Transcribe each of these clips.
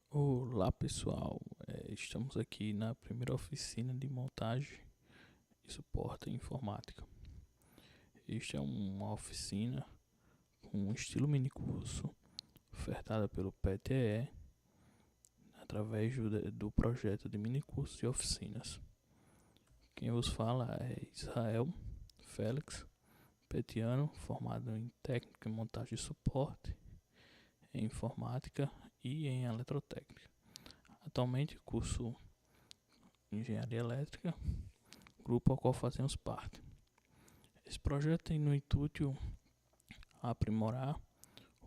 Olá pessoal, estamos aqui na primeira oficina de montagem e suporte em informática. Esta é uma oficina com um estilo mini curso ofertada pelo PTE através do projeto de mini cursos e oficinas. Quem vos fala é Israel Félix Petiano, formado em técnica em montagem e suporte em informática e em eletrotécnica. Atualmente curso Engenharia Elétrica, grupo ao qual fazemos parte. Esse projeto tem no intuito aprimorar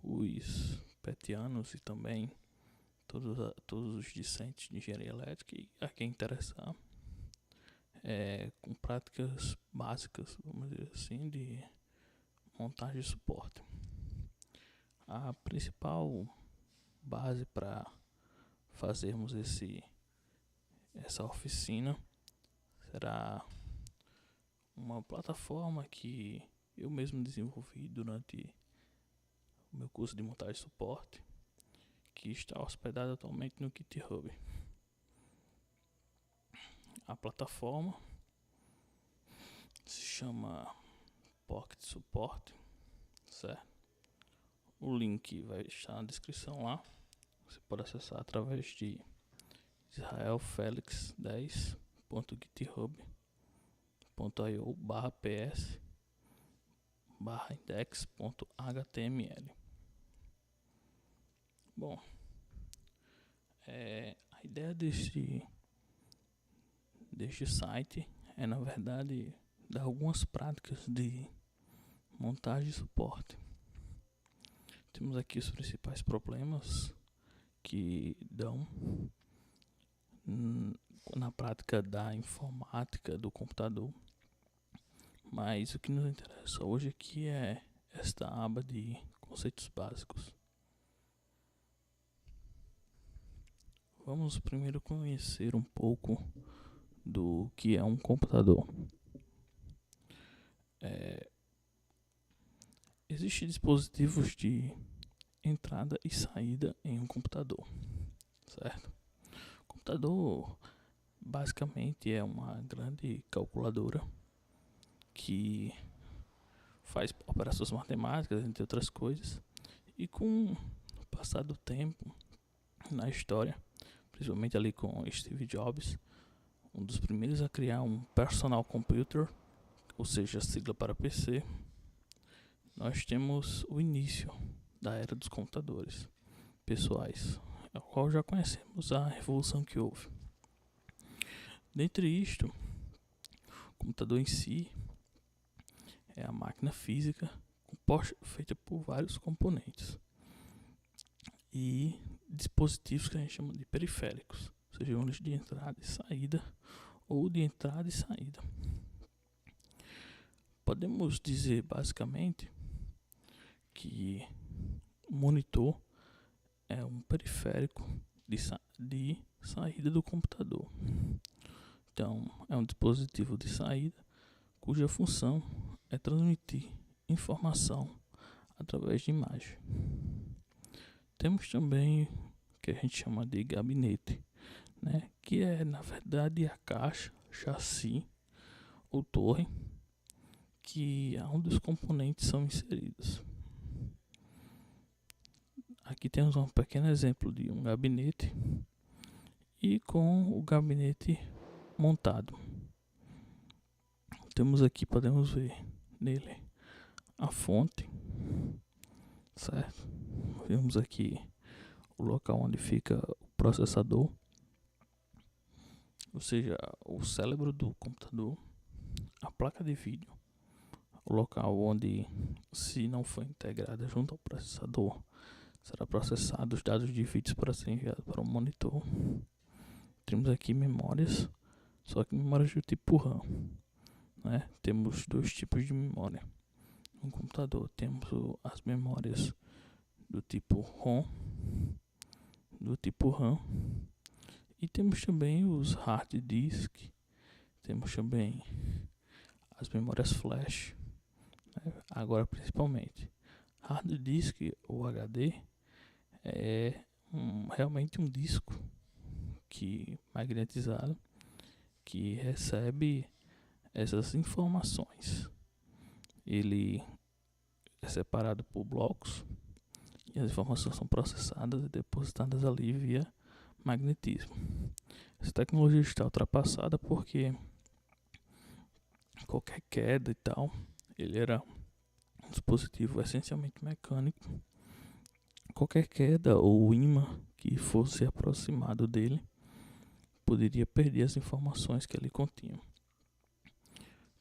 os petianos e também todos os discentes de engenharia elétrica e a quem interessar com práticas básicas, vamos dizer assim, de montagem e suporte. A principal base para fazermos essa oficina será uma plataforma que eu mesmo desenvolvi durante o meu curso de montagem e suporte, que está hospedado atualmente no GitHub. A plataforma se chama Pocket Support, certo? O link vai estar na descrição lá. Você pode acessar através de israelfelix10.github.io/ps/index.html. Bom, a ideia deste site é, na verdade, dar algumas práticas de montagem e suporte. Temos aqui os principais problemas que dão na prática da informática do computador, mas o que nos interessa hoje aqui é esta aba de conceitos básicos. Vamos primeiro conhecer um pouco do que é um computador. Existem dispositivos de entrada e saída em um computador, certo? O computador basicamente é uma grande calculadora que faz operações matemáticas, entre outras coisas, e com o passar do tempo na história, principalmente ali com Steve Jobs, um dos primeiros a criar um personal computer, ou seja, sigla para PC, nós temos o início da era dos computadores pessoais, a qual já conhecemos a revolução que houve. Dentre isto, o computador em si é a máquina física feita por vários componentes e dispositivos que a gente chama de periféricos, seja eles de entrada e saída ou de entrada e saída. Podemos dizer basicamente que o monitor é um periférico de saída do computador. Então, é um dispositivo de saída cuja função é transmitir informação através de imagem. Temos também o que a gente chama de gabinete, né? Que é, na verdade, a caixa, chassi ou torre que é onde os componentes são inseridos. Aqui temos um pequeno exemplo de um gabinete e com o gabinete montado. Temos aqui, podemos ver nele a fonte, certo? Vemos aqui o local onde fica o processador, ou seja, o cérebro do computador, a placa de vídeo, o local onde, se não for integrada junto ao processador, será processado os dados de vídeos para ser enviado para o monitor. Temos aqui memórias, só que memórias do tipo RAM, né? Temos dois tipos de memória no computador. Temos as memórias do tipo ROM, do tipo RAM, e temos também os hard disk. Temos também as memórias flash, né? Agora principalmente hard disk ou HD é realmente um disco magnetizado que recebe essas informações. Ele é separado por blocos e as informações são processadas e depositadas ali via magnetismo. Essa tecnologia está ultrapassada porque qualquer queda e tal, ele era um dispositivo essencialmente mecânico. Qualquer queda ou ímã que fosse aproximado dele poderia perder as informações que ele continha.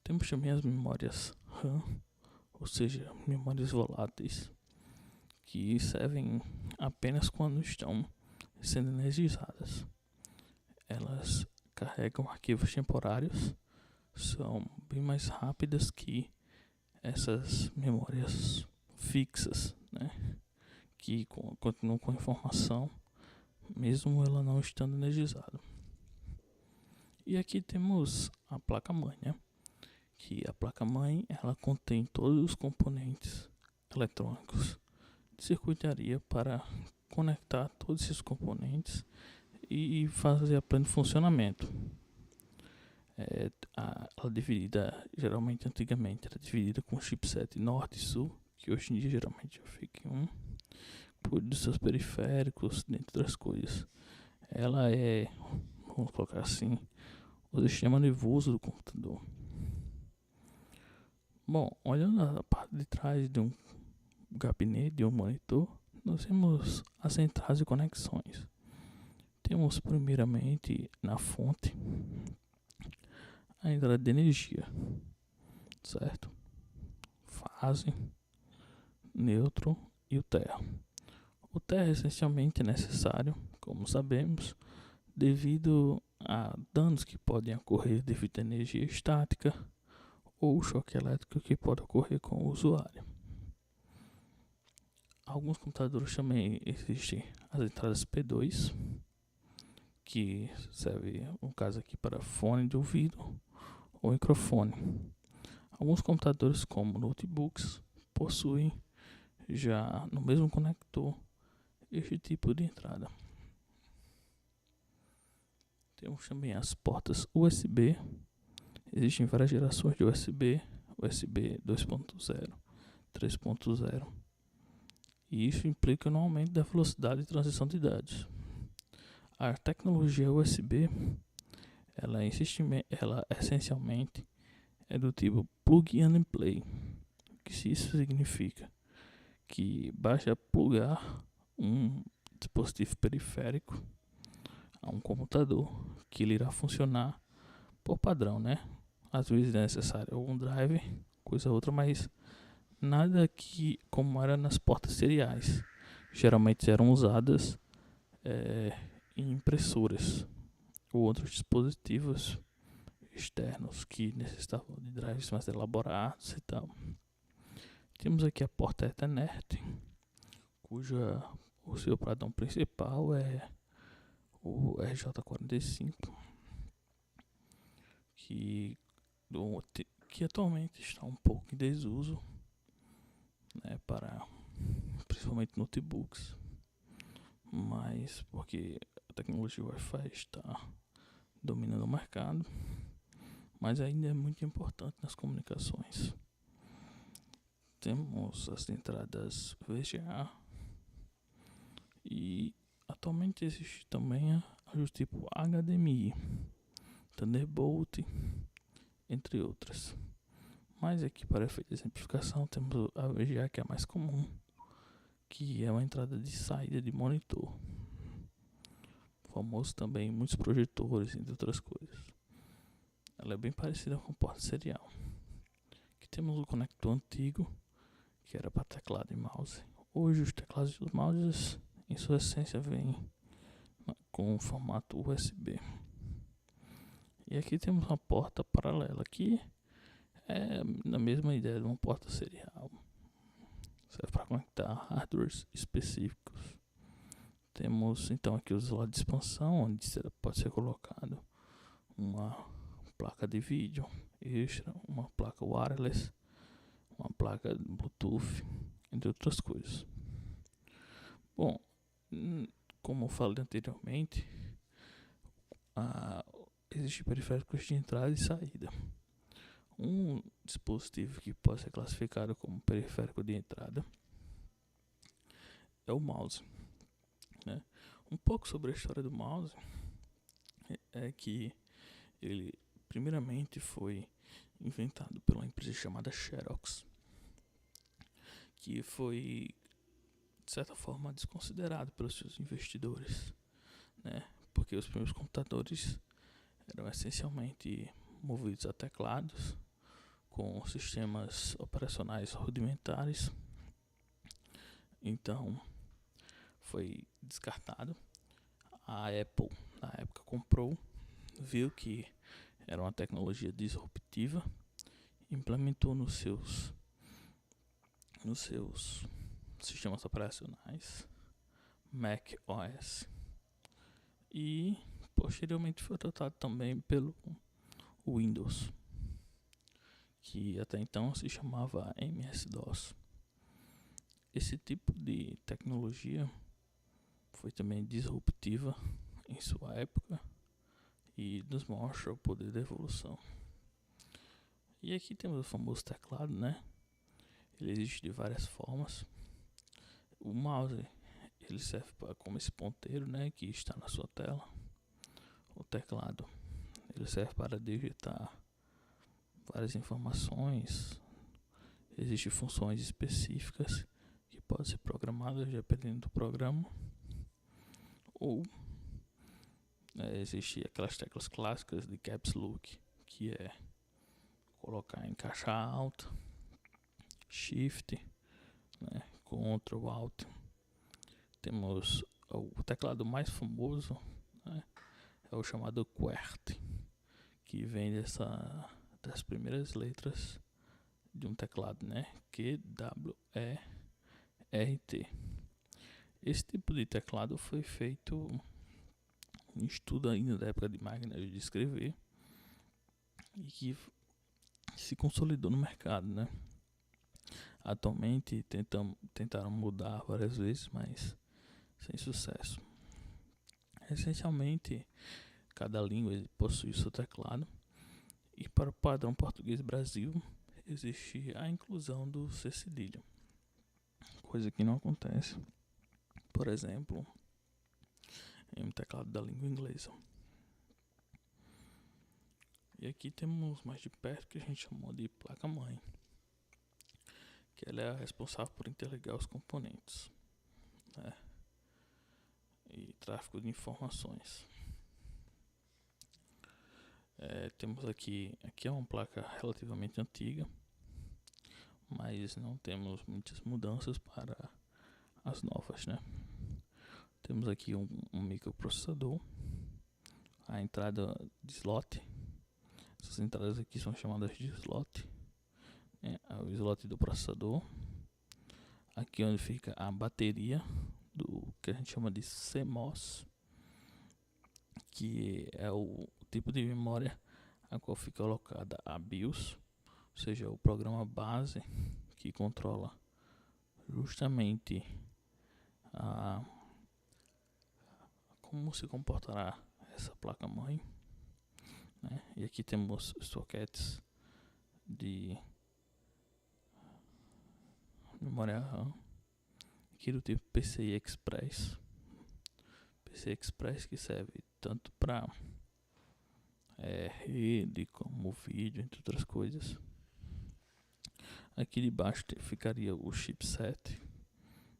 Temos também as memórias RAM, ou seja, memórias voláteis, que servem apenas quando estão sendo energizadas. Elas carregam arquivos temporários, são bem mais rápidas que essas memórias fixas, né? Que continuam com a informação, mesmo ela não estando energizada. E aqui temos a placa-mãe, né? Que a placa-mãe ela contém todos os componentes eletrônicos de circuitaria para conectar todos esses componentes e fazer a pleno funcionamento. Ela é dividida, geralmente antigamente era dividida com chipset norte e sul, que hoje em dia geralmente já fica em um, por dos seus periféricos, dentre outras coisas. Ela é, vamos colocar assim, o sistema nervoso do computador. Bom, olhando a parte de trás de um gabinete, de um monitor, nós temos as centrais de conexões. Temos primeiramente na fonte a entrada de energia, certo? Fase, neutro e o terra. O terra é essencialmente necessário, como sabemos, devido a danos que podem ocorrer devido à energia estática ou choque elétrico que pode ocorrer com o usuário. Alguns computadores também existem as entradas P2, que serve, no caso aqui, para fone de ouvido ou microfone. Alguns computadores, como notebooks, possuem já no mesmo conector este tipo de entrada. Temos também as portas USB. Existem várias gerações de USB, USB 2.0, 3.0. E isso implica no aumento da velocidade de transição de dados. A tecnologia USB, ela essencialmente é do tipo plug and play. O que isso significa? Que basta plugar um dispositivo periférico a um computador que ele irá funcionar por padrão, né? Às vezes é necessário algum drive, coisa outra, mas nada que como era nas portas seriais. Geralmente eram usadas em impressoras ou outros dispositivos externos que necessitavam de drives mais elaborados e tal. Temos aqui a porta Ethernet, o seu padrão principal é o RJ45, que atualmente está um pouco em desuso, né, para principalmente notebooks, mas porque a tecnologia Wi-Fi está dominando o mercado, mas ainda é muito importante nas comunicações. Temos as entradas VGA e atualmente existe também a do tipo HDMI, Thunderbolt, entre outras. Mas aqui, para efeito de exemplificação, temos a VGA, que é a mais comum, que é uma entrada de saída de monitor, famoso também em muitos projetores, entre outras coisas. Ela é bem parecida com a porta serial. Aqui temos o conector antigo, que era para teclado e mouse. Hoje os teclados e os mouses, em sua essência, vêm com o formato USB. E aqui temos uma porta paralela, que é na mesma ideia de uma porta serial. Serve para conectar hardwares específicos. Temos então aqui o slot de expansão, onde pode ser colocado uma placa de vídeo extra, uma placa wireless, uma placa Bluetooth, entre outras coisas. Bom, como eu falei anteriormente, existem periféricos de entrada e saída. Um dispositivo que pode ser classificado como periférico de entrada é o mouse, né? Um pouco sobre a história do mouse é que ele primeiramente foi inventado por uma empresa chamada Xerox, que foi de certa forma desconsiderado pelos seus investidores, né? Porque os primeiros computadores eram essencialmente movidos a teclados com sistemas operacionais rudimentares. Então foi descartado. A Apple na época comprou, viu que era uma tecnologia disruptiva, implementou nos seus sistemas operacionais Mac OS e posteriormente foi adotado também pelo Windows, que até então se chamava MS-DOS. Esse tipo de tecnologia foi também disruptiva em sua época e nos mostra o poder da evolução. E aqui temos o famoso teclado, né? Ele existe de várias formas. O mouse, ele serve como esse ponteiro, né, que está na sua tela. O teclado, ele serve para digitar várias informações. Existem funções específicas que podem ser programadas dependendo do programa. Ou existem aquelas teclas clássicas de Caps Lock, que é colocar em caixa alta, Shift, né, Ctrl Alt. Temos o teclado mais famoso, né, é o chamado QWERTY, que vem das primeiras letras de um teclado, né, QWERT. Esse tipo de teclado foi feito em estudo ainda da época de máquinas de escrever e que se consolidou no mercado, né? Atualmente tentaram mudar várias vezes, mas sem sucesso. Essencialmente, cada língua possui seu teclado e para o padrão português Brasil existe a inclusão do C cedilha, coisa que não acontece, por exemplo, em um teclado da língua inglesa. E aqui temos mais de perto que a gente chamou de placa-mãe, que ela é a responsável por interligar os componentes, né, e tráfego de informações. Temos aqui é uma placa relativamente antiga, mas não temos muitas mudanças para as novas, né? Temos aqui um microprocessador, a entrada de slot. Essas entradas aqui são chamadas de slot, o slot do processador. Aqui onde fica a bateria do que a gente chama de CMOS, que é o tipo de memória a qual fica alocada a BIOS, ou seja, o programa base que controla justamente como se comportará essa placa-mãe, né? E aqui temos sockets de memória RAM, aqui do tipo PCI Express. PCI Express que serve tanto para rede como vídeo, entre outras coisas. Aqui debaixo ficaria o chipset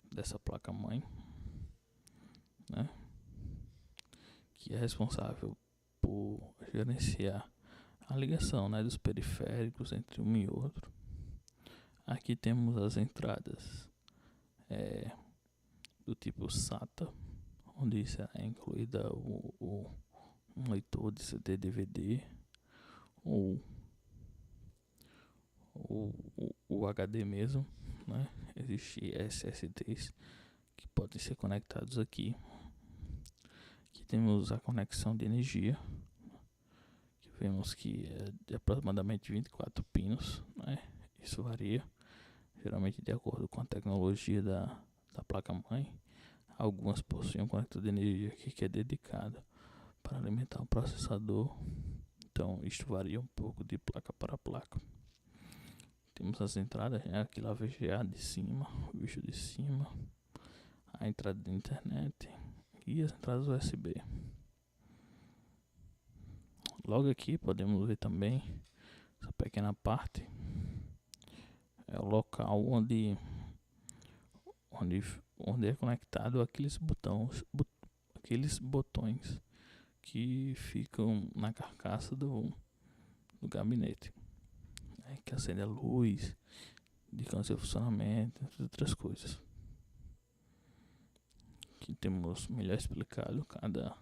dessa placa-mãe, né, que é responsável por gerenciar a ligação, né, dos periféricos entre um e outro. Aqui temos as entradas do tipo SATA, onde será incluída um leitor de CD DVD ou o HD mesmo, né? Existem SSDs que podem ser conectados aqui. Aqui temos a conexão de energia, que vemos que é de aproximadamente 24 pinos, né? Isso varia, geralmente de acordo com a tecnologia da placa-mãe. Algumas possuem um conector de energia aqui que é dedicado para alimentar o processador. Então isto varia um pouco de placa para placa. Temos as entradas, né? Aquela VGA de cima, o bicho de cima, a entrada de internet e as entradas USB. Logo aqui podemos ver também essa pequena parte. É o local onde é conectado aqueles botões que ficam na carcaça do gabinete, né, que acende a luz, indicando seu funcionamento, entre outras coisas. Aqui temos melhor explicado cada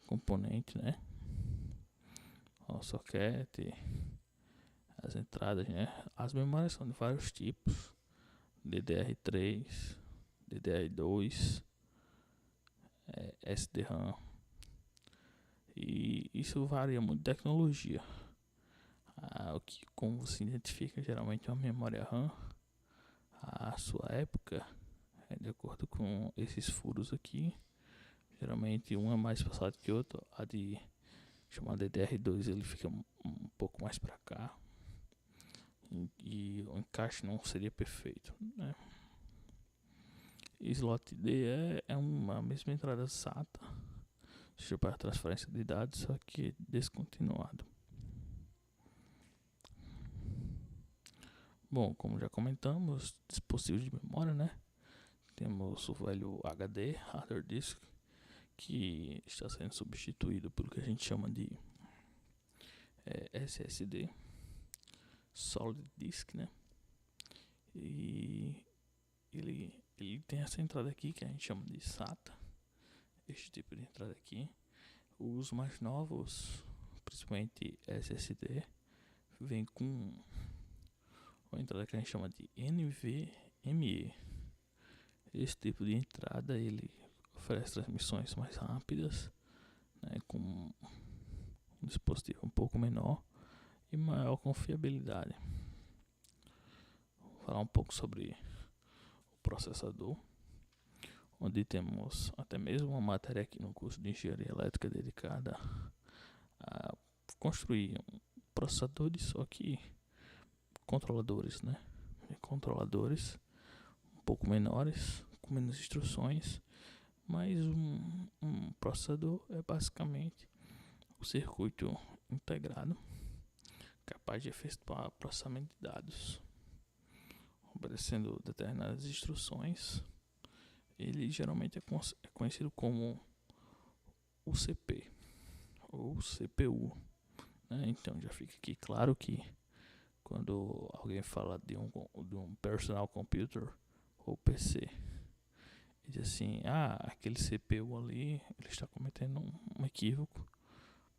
componente, né? O socket, as entradas, né? As memórias são de vários tipos: DDR3, DDR2, SDRAM. E isso varia muito de tecnologia. O que, como se identifica geralmente uma memória RAM, a sua época é de acordo com esses furos aqui. Geralmente um é mais passado que o outro. A de chamada DDR2 ele fica um pouco mais para cá. E o encaixe não seria perfeito, né? Slot D é uma mesma entrada SATA, seja para transferência de dados, só que descontinuado. Bom, como já comentamos, dispositivos de memória, né? Temos o velho HD, Hard Disk, que está sendo substituído pelo que a gente chama de SSD, Solid Disk, né? E ele tem essa entrada aqui que a gente chama de SATA, este tipo de entrada aqui. Os mais novos, principalmente SSD, vem com uma entrada que a gente chama de NVMe. Esse tipo de entrada ele oferece transmissões mais rápidas, né, com um dispositivo um pouco menor e maior confiabilidade. Vou falar um pouco sobre o processador, onde temos até mesmo uma matéria aqui no curso de engenharia elétrica dedicada a construir processadores, só que controladores, né? Controladores um pouco menores, com menos instruções, mas um processador é basicamente o circuito integrado capaz de efetuar processamento de dados, obedecendo determinadas instruções. Ele geralmente é conhecido como o CP ou CPU, né? Então já fica aqui claro que quando alguém fala de um personal computer ou PC, diz assim: aquele CPU ali, ele está cometendo um equívoco,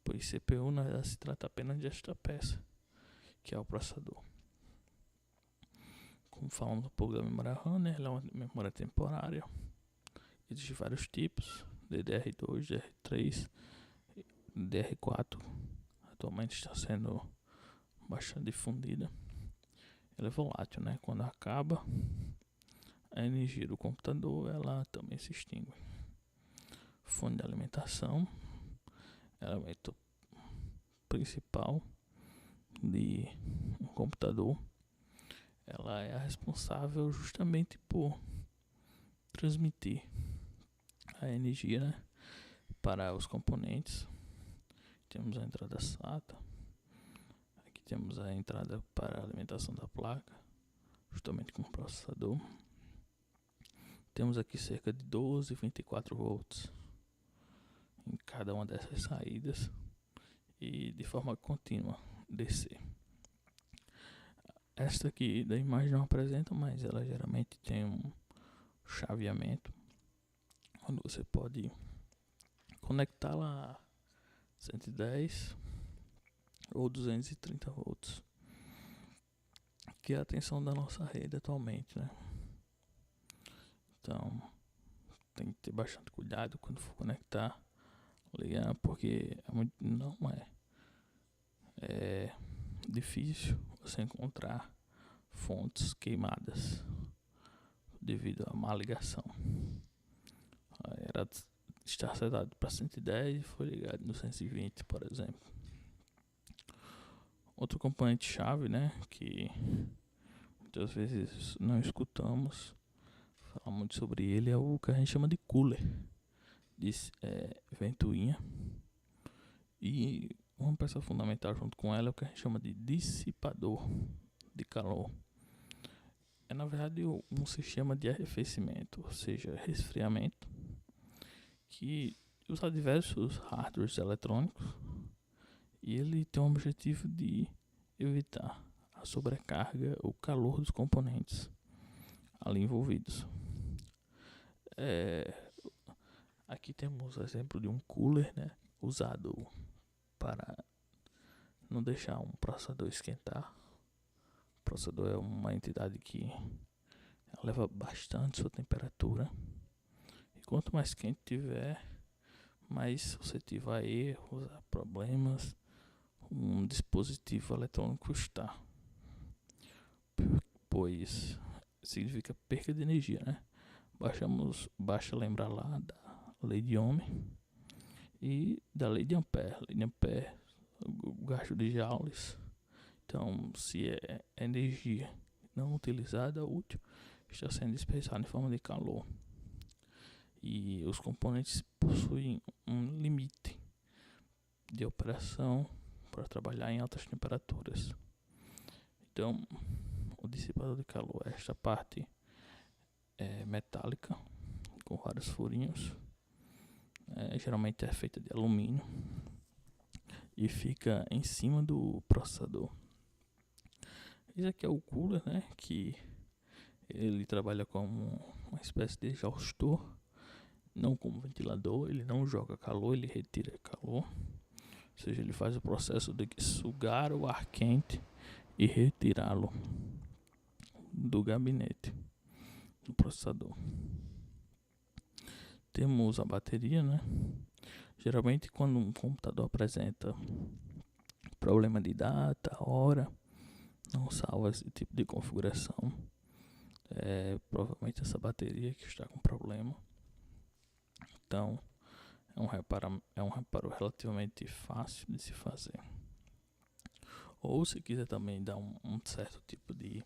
pois CPU na verdade se trata apenas desta peça, que é o processador. Como falamos um pouco da memória RAM, né? Ela é uma memória temporária. Existem vários tipos: DDR2, DDR3, DDR4. Atualmente está sendo bastante difundida. Ela é volátil, né? Quando acaba a energia do computador, ela também se extingue. Fonte de alimentação, elemento principal de um computador. Ela é a responsável justamente por transmitir a energia, né, para os componentes. Temos a entrada SATA. Aqui temos a entrada para a alimentação da placa, justamente com o processador. Temos aqui cerca de 12 e 24 volts em cada uma dessas saídas e de forma contínua DC. Esta aqui da imagem não apresenta, mas ela geralmente tem um chaveamento onde você pode conectá-la a 110 ou 230 volts, que é a tensão da nossa rede atualmente, né? Então tem que ter bastante cuidado quando for conectar, ligar, porque não é difícil você encontrar fontes queimadas devido à má ligação. era estar setado para 110 e foi ligado no 120, por exemplo. Outro componente chave, né, que muitas vezes não escutamos falar muito sobre ele, é o que a gente chama de cooler, de ventoinha. E uma peça fundamental junto com ela é o que a gente chama de dissipador de calor. É na verdade um sistema de arrefecimento, ou seja, resfriamento, que usa diversos hardwares eletrônicos e ele tem o objetivo de evitar a sobrecarga ou calor dos componentes ali envolvidos. Aqui temos o exemplo de um cooler, né, usado para não deixar um processador esquentar. O processador é uma entidade que eleva bastante sua temperatura. E quanto mais quente tiver, mais suscetível a erros, a problemas um dispositivo eletrônico está. Pois significa perca de energia, né? Basta lembrar lá da lei de Ohm e da lei de Ampère. Lei de Ampère, o gasto de joules. Então, se é energia não utilizada, útil, está sendo desperdiçada em forma de calor. E os componentes possuem um limite de operação para trabalhar em altas temperaturas. Então, o dissipador de calor é esta parte metálica com vários furinhos. Geralmente é feita de alumínio e fica em cima do processador. Esse aqui é o cooler, né? Que ele trabalha como uma espécie de exaustor, não como ventilador. Ele não joga calor, ele retira calor. Ou seja, ele faz o processo de sugar o ar quente e retirá-lo do gabinete do processador. Temos a bateria, né? Geralmente quando um computador apresenta problema de data, hora, não salva esse tipo de configuração, provavelmente essa bateria que está com problema. Então é um reparo relativamente fácil de se fazer. Ou se quiser também dar um certo tipo de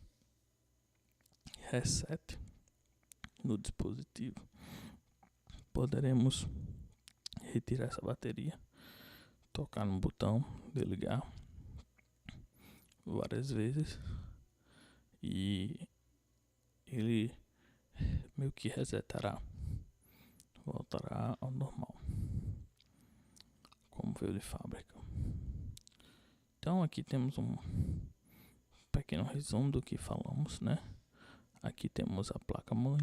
reset no dispositivo, poderemos retirar essa bateria, tocar no botão de ligar várias vezes e ele meio que resetará, voltará ao normal, como veio de fábrica. Então aqui temos um pequeno resumo do que falamos, né? Aqui temos a placa-mãe,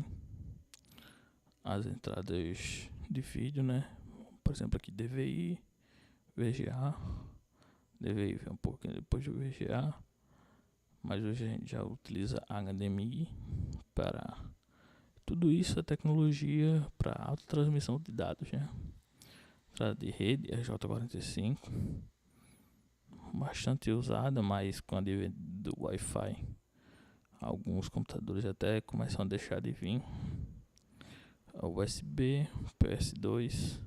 as entradas de vídeo, né? Por exemplo, aqui DVI, VGA. DVI vem um pouquinho depois do VGA, mas hoje a gente já utiliza HDMI para tudo isso. É tecnologia para alta transmissão de dados, né? Entrada de rede RJ45, bastante usada, mas com a advento do Wi-Fi, alguns computadores até começam a deixar de vir. USB, PS2,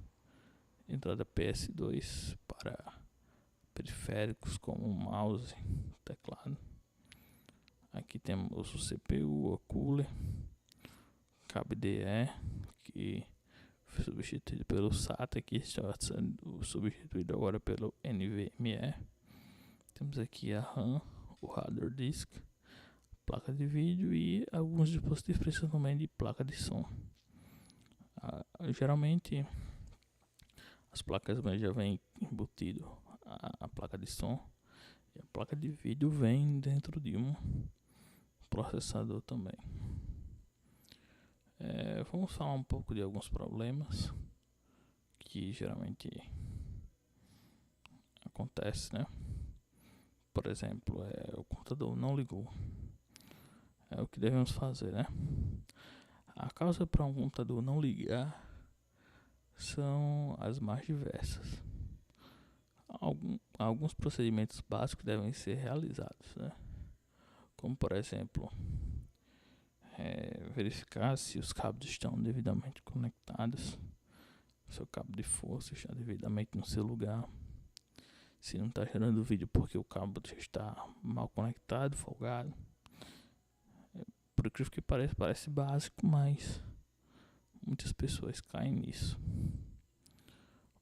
entrada PS2 para periféricos como mouse, teclado. Aqui temos o CPU, o cooler, cabo DE, que foi substituído pelo SATA, que está sendo substituído agora pelo NVMe. Temos aqui a RAM, o hard disk, placa de vídeo e alguns dispositivos precisam também de placa de som. Geralmente as placas já vêm embutido a placa de som, e a placa de vídeo vem dentro de um processador também. Vamos falar um pouco de alguns problemas que geralmente acontece, né? Por exemplo, o computador não ligou. É o que devemos fazer, né? A causa para um computador não ligar são as mais diversas. Alguns procedimentos básicos devem ser realizados, né? Como por exemplo, verificar se os cabos estão devidamente conectados, seu cabo de força está devidamente no seu lugar, se não está gerando vídeo porque o cabo está mal conectado, folgado. Por incrível que pareça, parece básico, mas muitas pessoas caem nisso.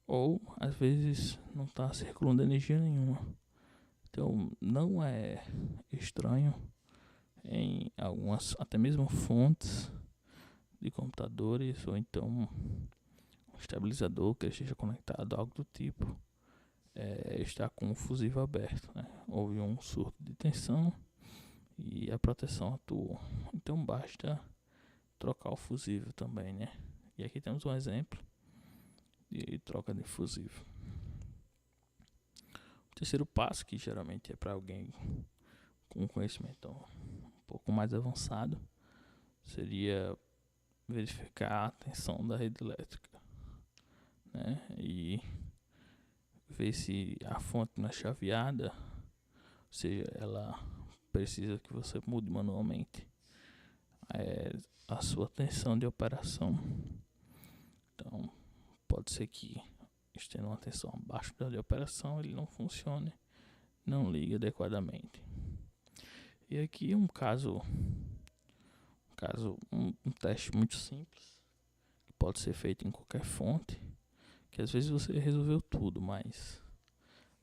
Ou às vezes não está circulando energia nenhuma. Então não é estranho em algumas, até mesmo fontes de computadores, ou então um estabilizador que esteja conectado, algo do tipo, está com o fusível aberto, né? Houve um surto de tensão e a proteção atuou. Então basta trocar o fusível também, né? E aqui temos um exemplo de troca de fusível. O terceiro passo, que geralmente é para alguém com conhecimento um pouco mais avançado, seria verificar a tensão da rede elétrica, né? E ver se a fonte não é chaveada, ou seja, ela precisa que você mude manualmente a sua tensão de operação. Então pode ser que estendo uma tensão abaixo da de operação ele não funcione, não liga adequadamente. E aqui um teste muito simples, que pode ser feito em qualquer fonte, que às vezes você resolveu tudo, mas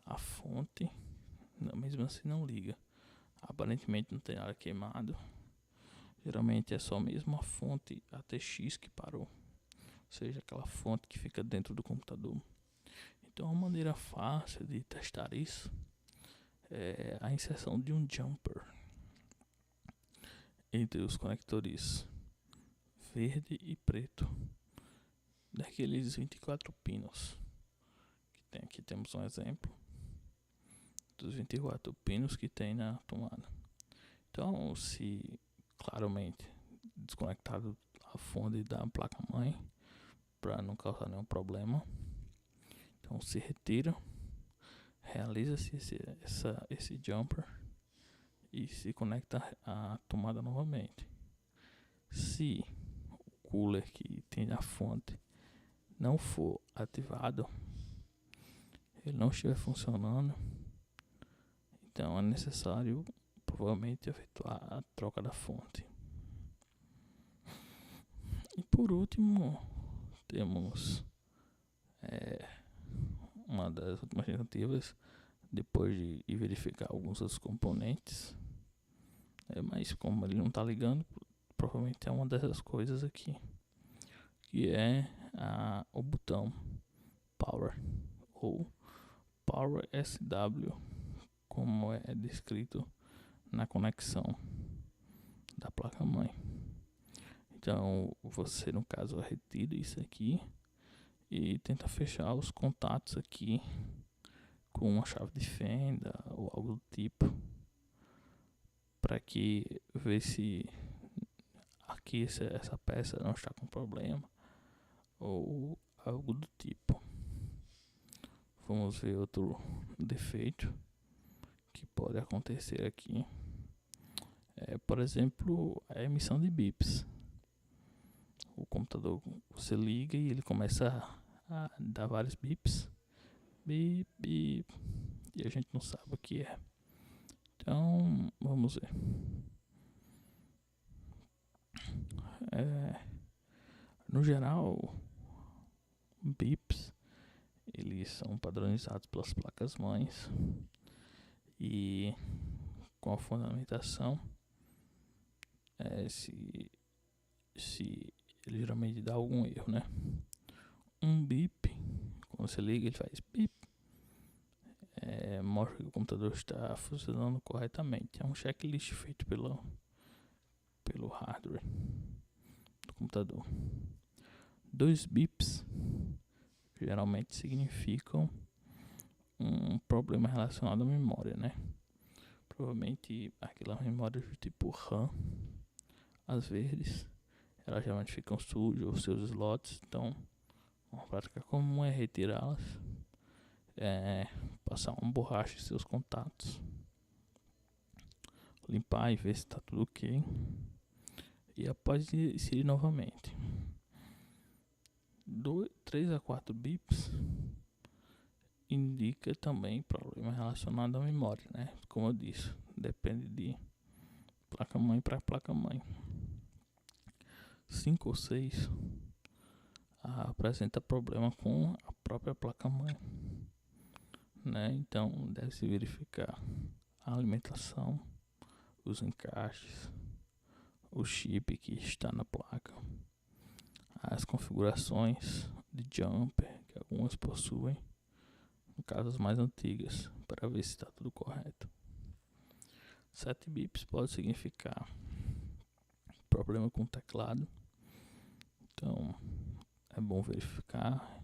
a fonte mesmo assim não liga. Aparentemente não tem nada queimado. Geralmente é só mesmo a fonte ATX que parou, ou seja, aquela fonte que fica dentro do computador. Então uma maneira fácil de testar isso é a inserção de um jumper entre os conectores verde e preto daqueles 24 pinos que tem. Aqui temos um exemplo dos 24 pinos que tem na tomada. Então, se claramente desconectado a fonte da placa-mãe para não causar nenhum problema, então se retira, realiza-se esse jumper e se conecta a tomada novamente. Se o cooler que tem a fonte não for ativado, ele não estiver funcionando, então é necessário provavelmente efetuar a troca da fonte. E por último, temos uma das últimas tentativas, depois de verificar alguns outros componentes, mas como ele não está ligando, provavelmente é uma dessas coisas aqui, que é o botão Power, ou Power SW, como é descrito na conexão da placa-mãe. Então você, no caso, retira isso aqui e tenta fechar os contatos aqui com uma chave de fenda ou algo do tipo, para que ver se aqui essa peça não está com problema ou algo do tipo. Vamos ver outro defeito que pode acontecer aqui. Por exemplo, a emissão de bips. O computador, você liga e ele começa a dar vários bips, bip, bip, e a gente não sabe o que é. Então, vamos ver. No geral, bips, eles são padronizados pelas placas-mães e com a fundamentação, se ele geralmente dá algum erro, né? Um bip, quando você liga, ele faz bip, mostra que o computador está funcionando corretamente. É um checklist feito pelo hardware do computador. 2 bips geralmente significam um problema relacionado à memória, né? Provavelmente aquela memória do tipo RAM, as verdes, elas geralmente ficam sujas, os seus slots. Então uma prática comum é retirá-las, passar uma borracha em seus contatos, limpar e ver se está tudo ok. E após inserir novamente 3 a 4 bips, indica também problema relacionado à memória, né? Como eu disse, depende de placa-mãe para placa-mãe. 5 ou 6 apresenta problema com a própria placa-mãe, né? Então deve-se verificar a alimentação, os encaixes, o chip que está na placa, as configurações de jumper que algumas possuem, no caso as mais antigas, para ver se está tudo correto. 7 bips pode significar problema com o teclado, então é bom verificar.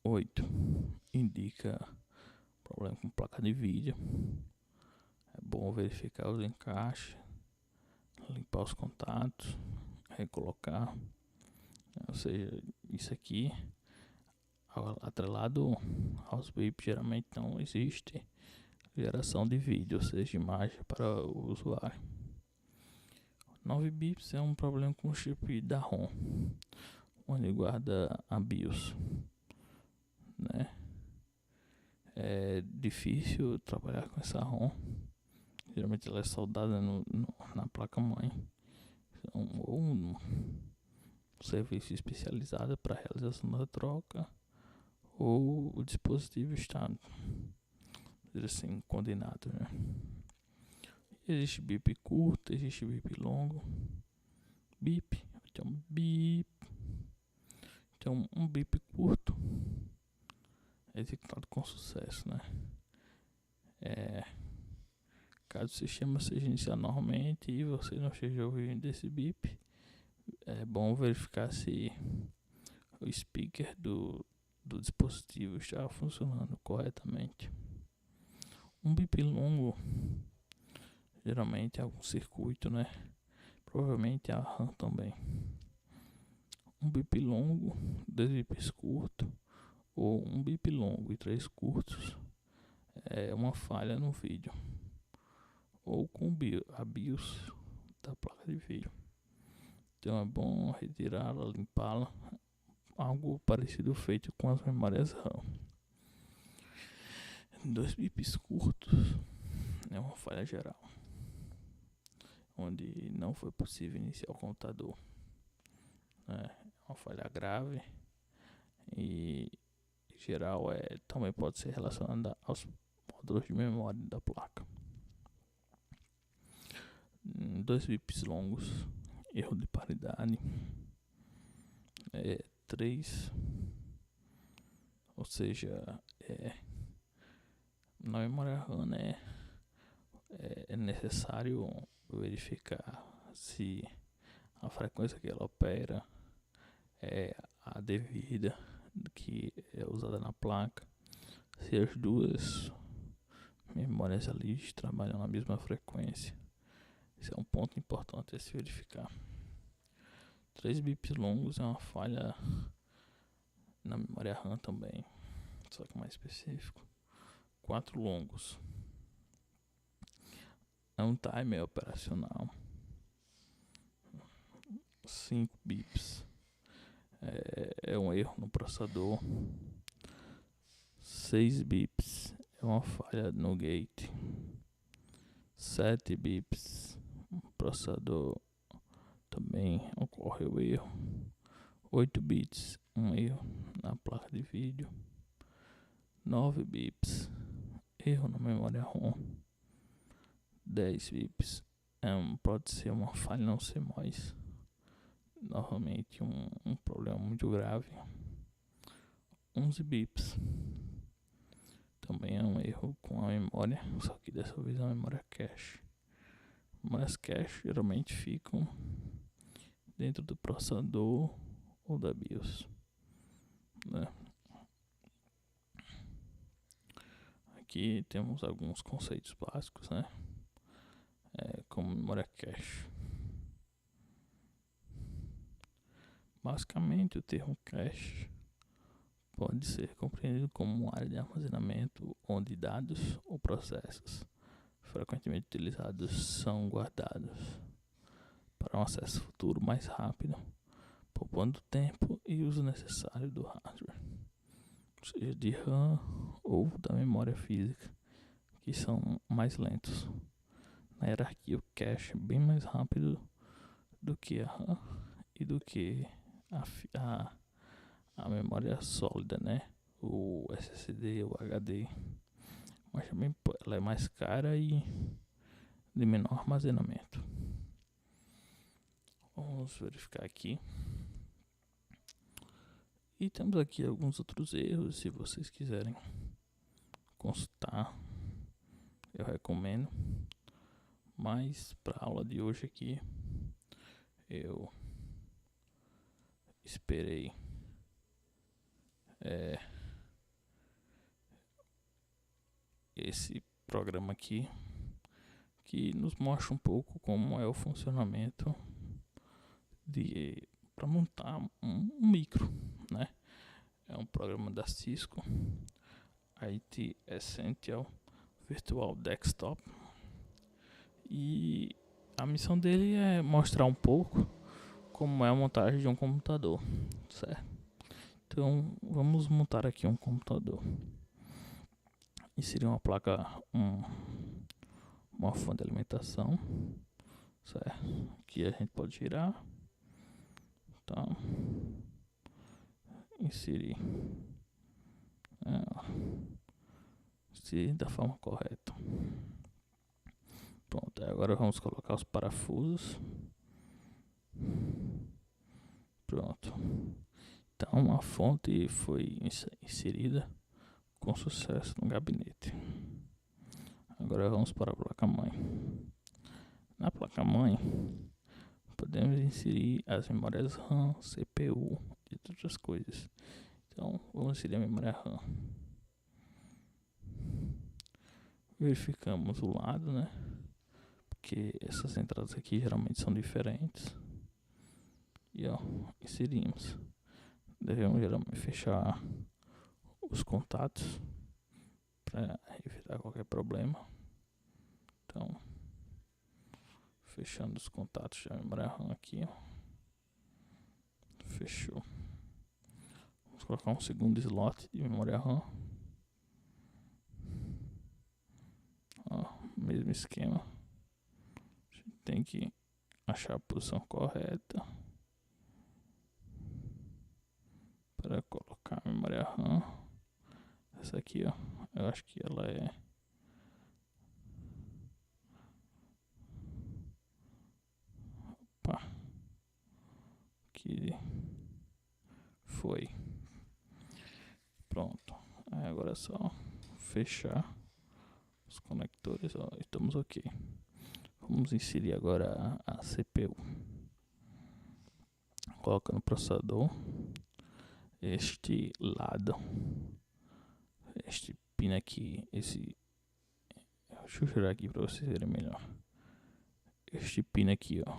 8 indica problema com placa de vídeo, é bom verificar os encaixes, limpar os contatos, recolocar. Ou seja, isso aqui atrelado aos bips, geralmente não existe geração de vídeo, ou seja, imagem para o usuário. 9 bips é um problema com o chip da ROM, onde guarda a BIOS, né? É difícil trabalhar com essa ROM, geralmente ela é soldada na placa-mãe, ou um serviço especializado para a realização da troca, ou o dispositivo está assim, condenado, né? Existe bip curto, existe bip longo, bip, então bip. Então um bip curto é executado com sucesso, né? Caso o sistema seja iniciado normalmente e você não esteja ouvindo esse bip, é bom verificar se o speaker do dispositivo está funcionando corretamente. Um bip longo geralmente é algum circuito, né? Provavelmente a RAM também. Um bip longo, 2 bips curtos, ou um bip longo e 3 curtos é uma falha no vídeo, ou com a BIOS da placa de vídeo. Então é bom retirá-la, limpá-la, algo parecido feito com as memórias RAM. 2 bips curtos é uma falha geral, onde não foi possível iniciar o computador. É uma falha grave e em geral também pode ser relacionada aos módulos de memória da placa. 2 bips longos, erro de paridade. 3, ou seja, na memória RAM, né, é necessário verificar se a frequência que ela opera é a devida que é usada na placa, se as duas memórias ali trabalham na mesma frequência. Esse é um ponto importante a se verificar. 3 bips longos é uma falha na memória RAM também, só que mais específico. 4 longos é um timer operacional. 5 bips é um erro no processador. 6 bips é uma falha no gate. 7 bips processador também ocorre o erro. 8 bits um erro na placa de vídeo. 9 bips erro na memória ROM. 10 bips pode ser uma falha no CMOS, novamente um problema muito grave. 11 bips também é um erro com a memória, só que dessa vez a memória cache. Memórias cache geralmente ficam dentro do processador ou da BIOS, né? Aqui temos alguns conceitos básicos, né? Como memória cache. Basicamente, o termo cache pode ser compreendido como uma área de armazenamento onde dados ou processos frequentemente utilizados são guardados para um acesso futuro mais rápido, poupando tempo e uso necessário do hardware, seja de RAM ou da memória física, que são mais lentos. Na hierarquia, o cache é bem mais rápido do que a RAM e do que a memória sólida, né? O SSD ou HD. Mas também ela é mais cara e de menor armazenamento. Vamos verificar aqui. E temos aqui alguns outros erros, se vocês quiserem consultar, eu recomendo. Mas para a aula de hoje aqui, eu esperei esse programa aqui, que nos mostra um pouco como é o funcionamento para montar um micro, né? É um programa da Cisco, IT Essential Virtual Desktop, e a missão dele é mostrar um pouco como é a montagem de um computador, certo? Então vamos montar aqui um computador. Inserir uma placa, uma fonte de alimentação, certo? Que a gente pode tirar, tá? Inserir da forma correta. Pronto, agora vamos colocar os parafusos. Pronto. Então a fonte foi inserida com sucesso no gabinete. Agora vamos para a placa-mãe. Na placa-mãe podemos inserir as memórias RAM, CPU e outras coisas. Então vamos inserir a memória RAM. Verificamos o lado, né? Porque essas entradas aqui geralmente são diferentes. E ó, inserimos. Devemos geralmente fechar os contatos para evitar qualquer problema. Então, fechando os contatos da memória RAM aqui, ó. Fechou. Vamos colocar um segundo slot de memória RAM. Ó, mesmo esquema. A gente tem que achar a posição correta para colocar a memória RAM. Essa aqui, ó, eu acho que ela é que foi. Pronto. Aí agora é só fechar os conectores, ó, estamos ok. Vamos inserir agora a CPU. Coloca no processador este lado, este pino aqui, esse. Deixa eu tirar aqui para vocês verem melhor. Este pino aqui, ó,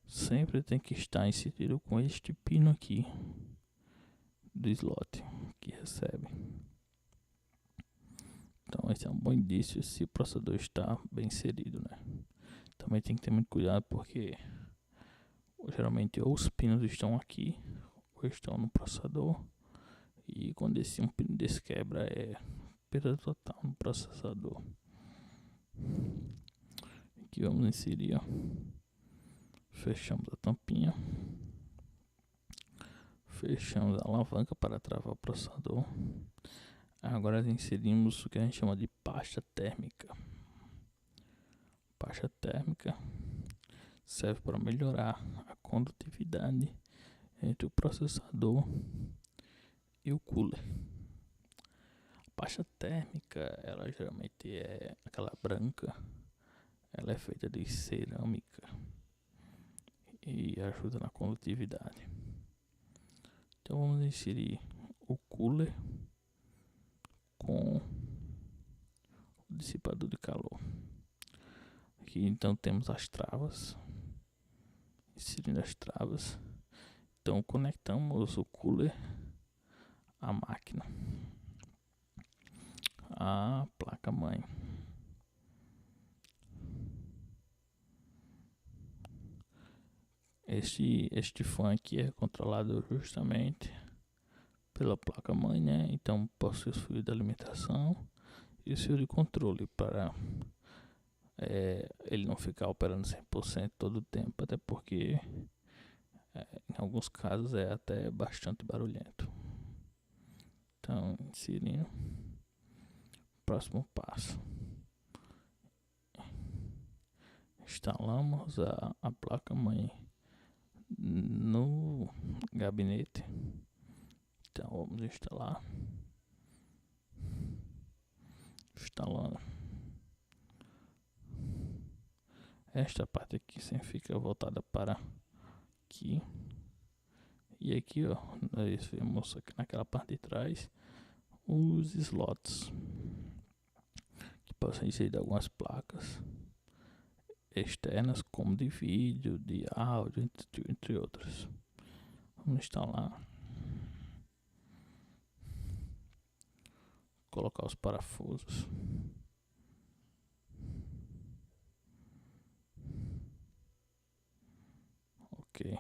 sempre tem que estar inserido com este pino aqui do slot que recebe. Então esse é um bom indício se o processador está bem inserido, né? Também tem que ter muito cuidado porque geralmente ou os pinos estão aqui ou estão no processador, e quando um pino desse quebra é perda total no processador. Aqui vamos inserir, ó. Fechamos a tampinha, fechamos a alavanca para travar o processador. Agora inserimos o que a gente chama de pasta térmica. Pasta térmica serve para melhorar a condutividade entre o processador e o cooler. A pasta térmica, ela geralmente é aquela branca, ela é feita de cerâmica e ajuda na condutividade. Então vamos inserir o cooler com o dissipador de calor. Aqui então temos as travas, inserindo as travas. Então conectamos o cooler à máquina, à placa-mãe. Este fã aqui é controlado justamente pela placa-mãe, né? Então possui os fios de alimentação e os fios de controle para ele não ficar operando 100% todo o tempo, até porque em alguns casos é até bastante barulhento. Então, inserindo, próximo passo, instalamos a placa-mãe no gabinete. Então vamos instalando. Esta parte aqui sempre fica voltada para aqui. E aqui, ó, nós vemos aqui naquela parte de trás os slots que possam inserir algumas placas externas, como de vídeo, de áudio, entre outras. Vamos instalar. Colocar os parafusos. Ok.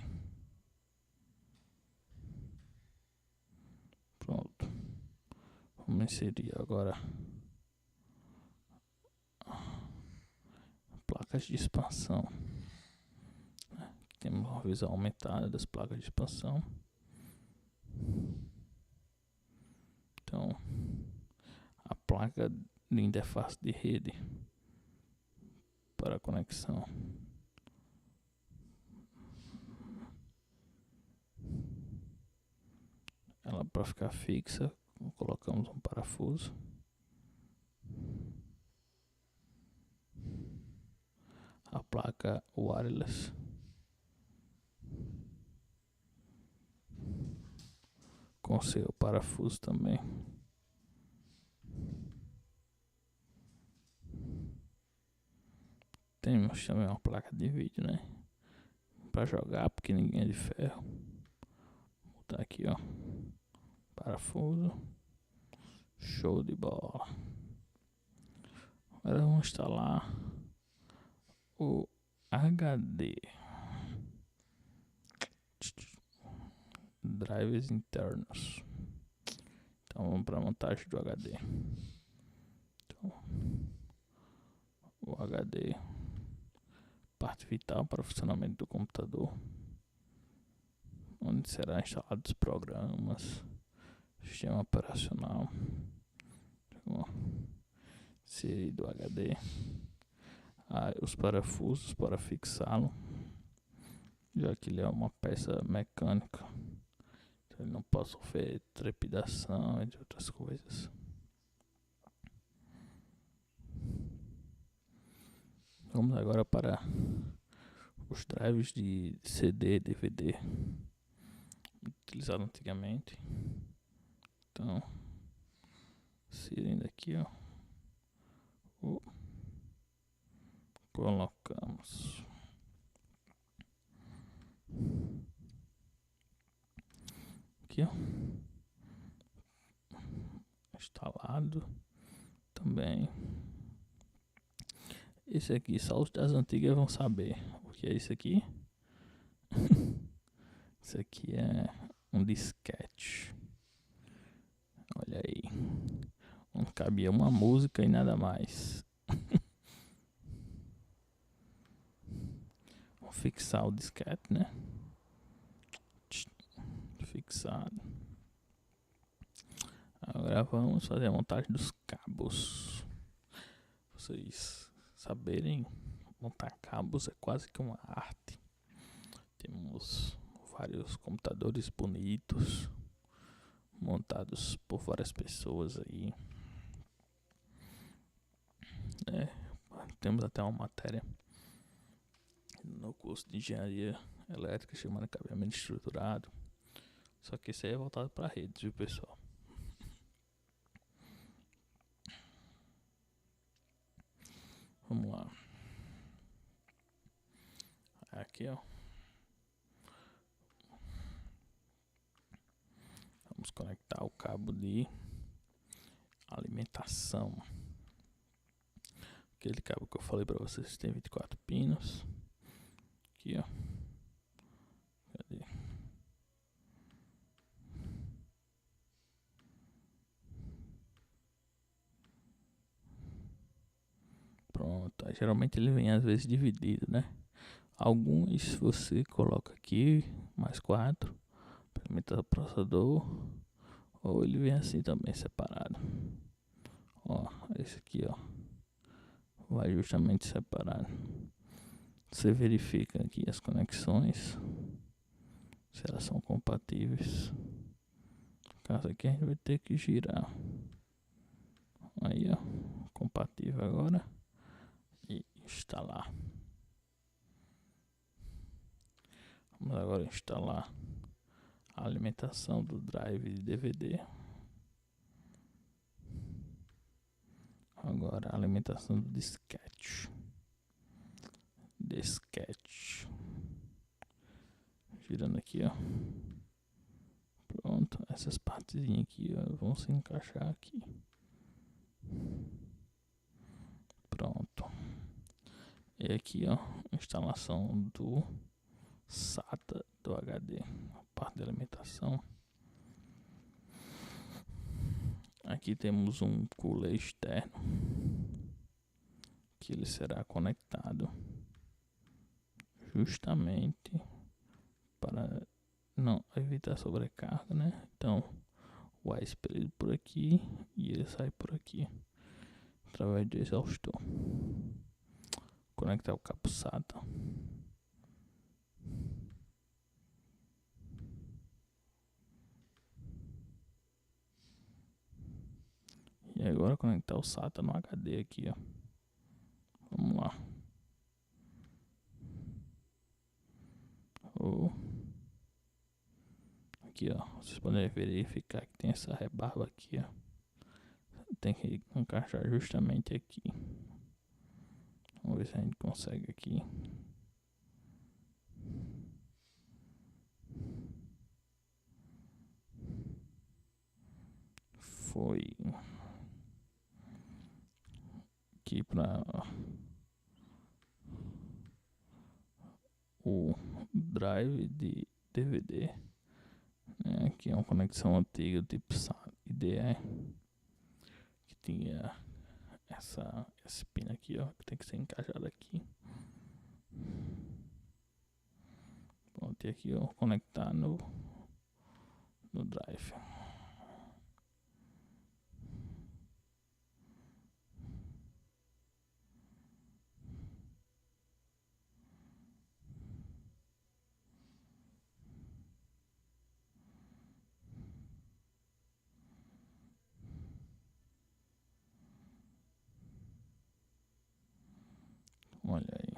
Pronto. Vamos inserir agora placas de expansão. Aqui temos uma visão aumentada das placas de expansão. Então, a placa de interface de rede para conexão. Ela, para ficar fixa, colocamos um parafuso. A placa wireless com seu parafuso também. Temos também uma placa de vídeo, né? Para jogar pequenininha de ferro. Vou botar aqui, ó. Parafuso. Show de bola. Agora vamos instalar o HD. Drives internos. Então vamos para a montagem do HD. Então, o HD, parte vital para o funcionamento do computador, onde será instalados os programas, sistema operacional, série do HD, os parafusos para fixá-lo, já que ele é uma peça mecânica, então ele não pode sofrer trepidação, entre outras coisas. Vamos agora para os drives de CD, DVD, utilizados antigamente. Então, inserindo aqui, ó, colocamos aqui, ó, instalado também. Esse aqui, só os das antigas vão saber o que é isso aqui. Isso aqui é um disquete. Olha aí. Onde cabia uma música e nada mais. Vamos fixar o disquete, né? Fixado. Agora vamos fazer a montagem dos cabos. Vocês saberem, montar cabos é quase que uma arte. Temos vários computadores bonitos montados por várias pessoas aí. Temos até uma matéria no curso de engenharia elétrica chamada cabeamento estruturado. Só que esse aí é voltado para redes, viu, pessoal? Vamos lá. Aqui, ó. Vamos conectar o cabo de alimentação. Aquele cabo que eu falei para vocês tem 24 pinos. Aqui, ó. Geralmente ele vem às vezes dividido, né? Alguns você coloca aqui, mais 4, para alimentar o processador. Ou ele vem assim também, separado. Ó, esse aqui, ó. Vai justamente separado. Você verifica aqui as conexões, se elas são compatíveis. Caso aqui a gente vai ter que girar. Aí, ó, compatível agora. E instalar. Vamos agora instalar a alimentação do drive de DVD. Agora a alimentação do disquete. Girando aqui, ó. Pronto, essas partezinhas aqui, ó, vão se encaixar aqui. Pronto. E aqui, ó, instalação do SATA do HD, a parte de alimentação. Aqui temos um cooler externo que ele será conectado justamente para não evitar sobrecarga, né? Então o ar expelido por aqui e ele sai por aqui através do exaustor. Conectar o cabo SATA. E agora conectar o SATA no HD aqui, ó. Vamos lá. Aqui, ó. Vocês podem verificar que tem essa rebarba aqui, ó. Tem que encaixar justamente aqui. Vamos ver se a gente consegue aqui. Foi aqui para o drive de DVD, né? Aqui é uma conexão antiga tipo IDE que tinha essa pina aqui, ó, que tem que ser encaixada aqui. Pronto, e aqui ó, conectar no drive. Olha aí.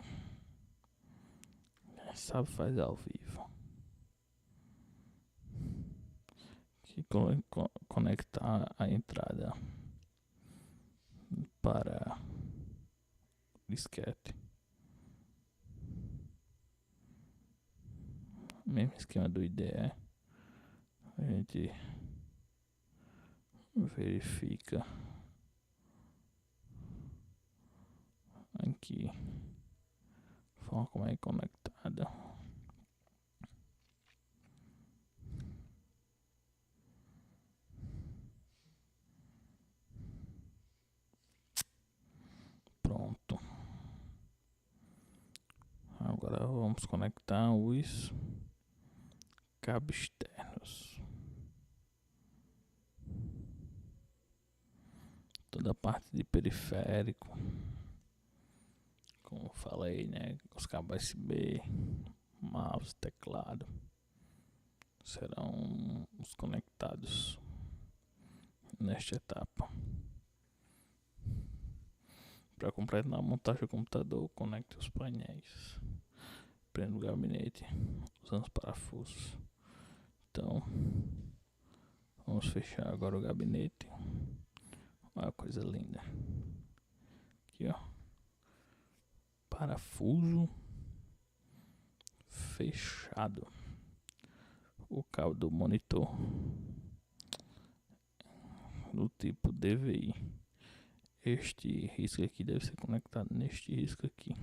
Sabe fazer ao vivo. Que conectar a entrada para disquete. Mesmo esquema do IDE. A gente verifica aqui a forma como é conectada. Pronto. Agora vamos conectar os cabos externos. Toda a parte de periférico, como falei, né? Os cabos USB, mouse, teclado serão os conectados nesta etapa. Para completar a montagem do computador, conecte os painéis. Prenda o gabinete usando os parafusos. Então, vamos fechar agora o gabinete. Olha a coisa linda. Aqui, ó. Parafuso fechado. O cabo do monitor do tipo DVI. Este risco aqui deve ser conectado neste risco aqui.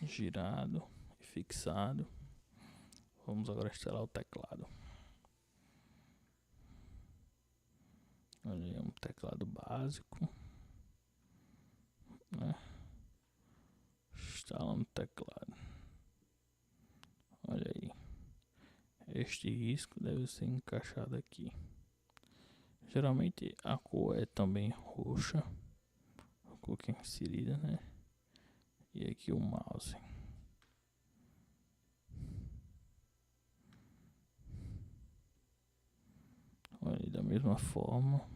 Girado e fixado. Vamos agora instalar o teclado. Olha, é um teclado básico, né? Instalando o teclado. Olha aí. Este risco deve ser encaixado aqui. Geralmente a cor é também roxa, a cor que é inserida, né? E aqui o mouse. Olha, da mesma forma,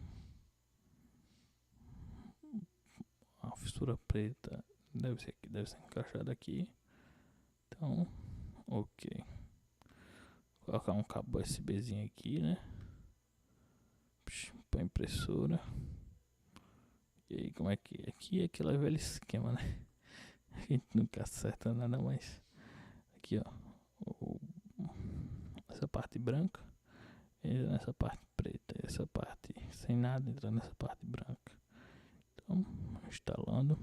a fissura preta deve ser encaixada aqui. Então, ok. Vou colocar um cabo USBzinho aqui, né? Para impressora. E aí, como é que é? Aqui é aquele velho esquema, né? A gente nunca acerta nada, mas aqui, ó, essa parte branca entra nessa parte preta, essa parte sem nada entra nessa parte branca. Então, instalando.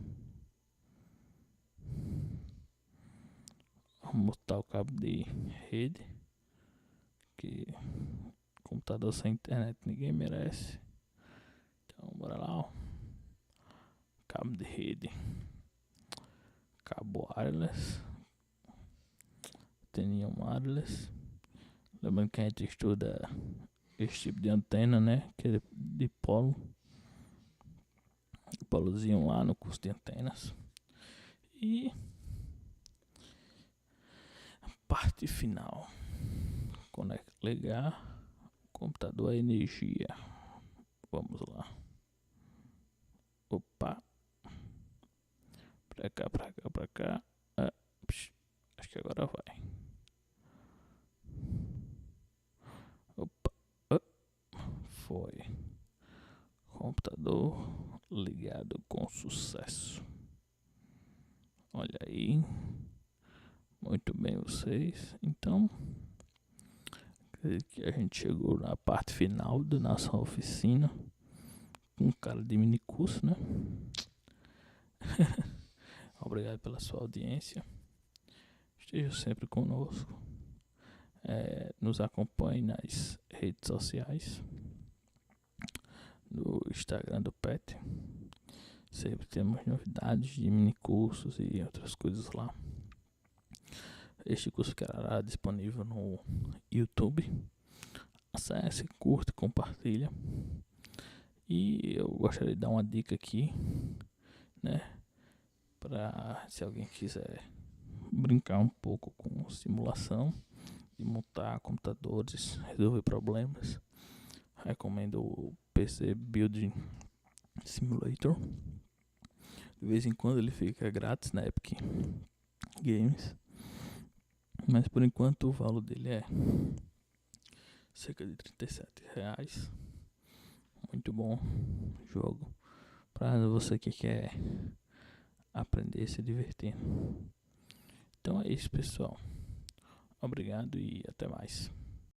Vamos botar o cabo de rede, que computador sem internet ninguém merece. Então, bora lá, ó. Cabo de rede, cabo wireless, anteninha wireless. Lembrando que a gente estuda esse tipo de antena, né? Que é de polo. Polozinho lá no curso de antenas. E a parte final. Ligar o computador à energia. Vamos lá. Opa. Pra cá, pra cá, pra cá. Acho que agora vai. Opa. Foi. Computador ligado com sucesso. Olha aí. Muito bem vocês. Então, acredito que a gente chegou na parte final da nossa oficina. Com cara de mini curso, né? Obrigado pela sua audiência. Esteja sempre conosco. Nos acompanhe nas redes sociais. No Instagram do PET. Sempre temos novidades de mini cursos e outras coisas lá. Este curso ficará disponível no YouTube. Acesse, curte, compartilha. E eu gostaria de dar uma dica aqui, né? Para se alguém quiser brincar um pouco com simulação, de montar computadores, resolver problemas, recomendo o PC Building Simulator. De vez em quando ele fica grátis na Epic Games, mas por enquanto o valor dele é cerca de R$37. Muito bom jogo para você que quer aprender e se divertir. Então é isso, pessoal. Obrigado e até mais.